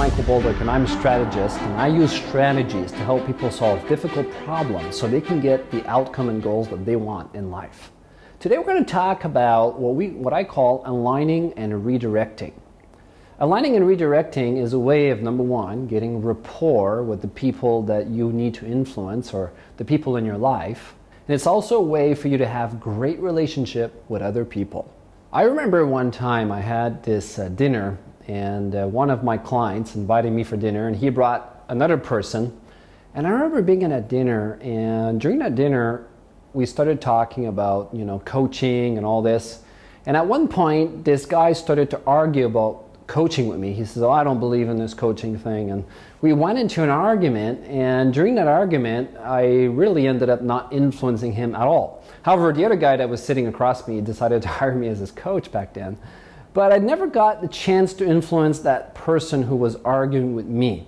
Michael Bolduc, and I'm a strategist, and I use strategies to help people solve difficult problems so they can get the outcome and goals that they want in life. Today we're going to talk about what I call aligning and redirecting. Aligning and redirecting is a way of, number one, getting rapport with the people that you need to influence or the people in your life. And it's also a way for you to have great relationship with other people. I remember one time I had this dinner, and one of my clients invited me for dinner, and he brought another person. And I remember being at dinner, and during that dinner we started talking about, coaching and all this. And at one point this guy started to argue about coaching with me. He says, "Oh, I don't believe in this coaching thing." And we went into an argument, and during that argument I really ended up not influencing him at all. However, the other guy that was sitting across me decided to hire me as his coach back then. But I never got the chance to influence that person who was arguing with me.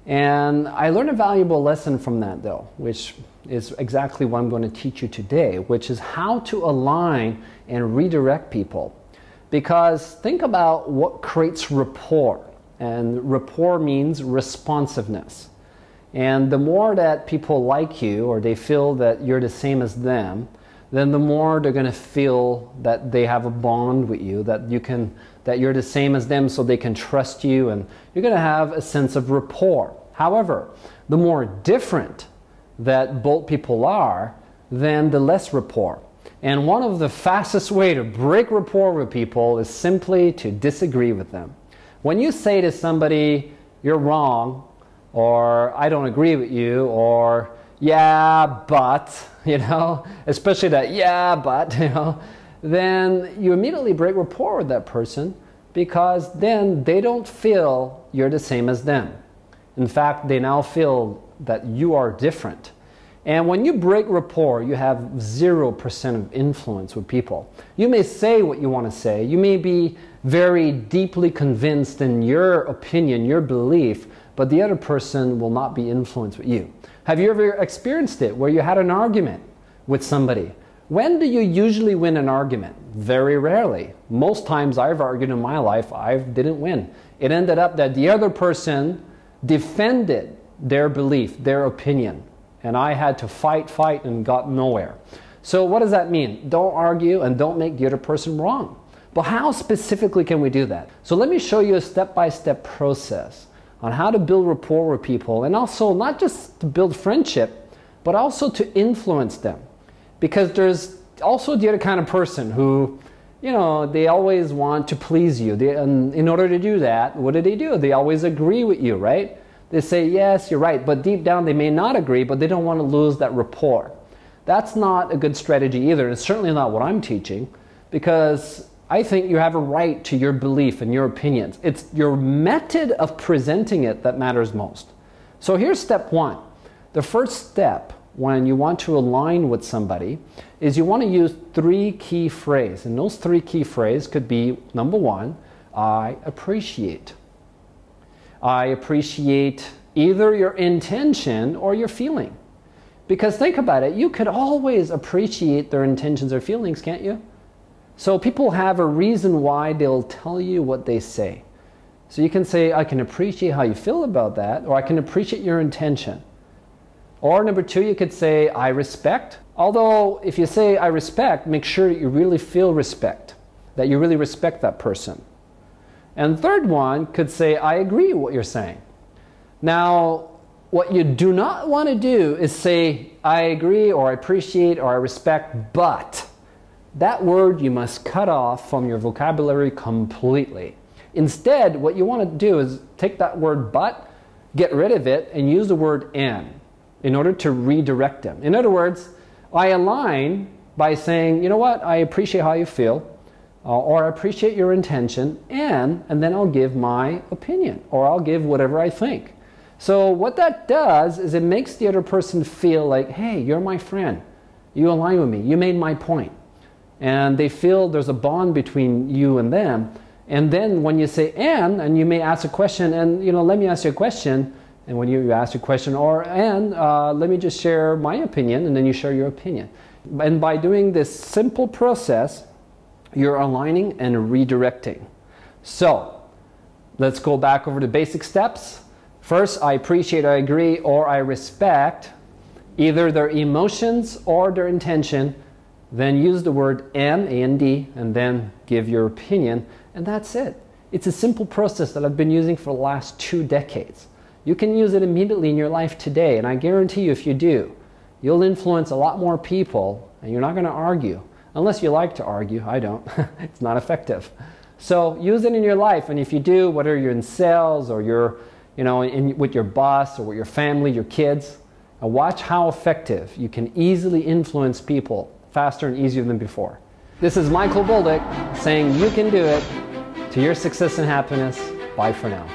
And I learned a valuable lesson from that, though, which is exactly what I'm going to teach you today, which is how to align and redirect people. Because think about what creates rapport. And rapport means responsiveness. And the more that people like you, or they feel that you're the same as them, then the more they're going to feel that they have a bond with you, that you're the same as them, so they can trust you, and you're going to have a sense of rapport. However, the more different that both people are, then the less rapport. And one of the fastest way to break rapport with people is simply to disagree with them. When you say to somebody, "You're wrong," or "I don't agree with you," or "Yeah, but," especially that "yeah, but," then you immediately break rapport with that person, because then they don't feel you're the same as them. In fact, they now feel that you are different. And when you break rapport, you have 0% of influence with people. You may say what you want to say. You may be very deeply convinced in your opinion, your belief, but the other person will not be influenced with you. Have you ever experienced it where you had an argument with somebody? When do you usually win an argument? Very rarely. Most times I've argued in my life, I didn't win. It ended up that the other person defended their belief, their opinion, and I had to fight and got nowhere. So what does that mean? Don't argue and don't make the other person wrong. But how specifically can we do that? So let me show you a step-by-step process on how to build rapport with people, and also not just to build friendship, but also to influence them. Because there's also the other kind of person who, they always want to please you. And in order to do that, what do? They always agree with you, right? They say, "Yes, you're right," but deep down they may not agree, but they don't want to lose that rapport. That's not a good strategy either. It's certainly not what I'm teaching, because I think you have a right to your belief and your opinions. It's your method of presenting it that matters most. So here's step one. The first step when you want to align with somebody is you want to use 3 key phrases. And those 3 key phrases could be, number one, "I appreciate." I appreciate either your intention or your feeling. Because think about it, you could always appreciate their intentions or feelings, can't you? So people have a reason why they'll tell you what they say. So you can say, "I can appreciate how you feel about that," or "I can appreciate your intention." Or number 2, you could say, "I respect." Although if you say "I respect," make sure that you really feel respect, that you really respect that person. And third one could say, "I agree with what you're saying." Now, what you do not want to do is say, "I agree," or "I appreciate," or "I respect, but." That word you must cut off from your vocabulary completely. Instead, what you want to do is take that word "but," get rid of it, and use the word "and" in order to redirect them. In other words, I align by saying, "You know what, I appreciate how you feel," or "I appreciate your intention," and then I'll give my opinion, or I'll give whatever I think. So what that does is it makes the other person feel like, "Hey, you're my friend. You align with me. You made my point." And they feel there's a bond between you and them. And then when you say and you may ask a question, and let me ask you a question, and when you ask a question, let me just share my opinion, and then you share your opinion. And by doing this simple process, you're aligning and redirecting. So Let's go back over the basic steps. First, I appreciate, I agree, or I respect either their emotions or their intention. Then use the word and, and then give your opinion, and that's it. It's a simple process that I've been using for the last 2 decades. You can use it immediately in your life today, and I guarantee you if you do, you'll influence a lot more people, and you're not going to argue. Unless you like to argue. I don't. It's not effective. So use it in your life, and if you do, whether you're in sales or you're with your boss or with your family, your kids, watch how effective you can easily influence people faster and easier than before. This is Michael Bolduc saying you can do it to your success and happiness. Bye for now.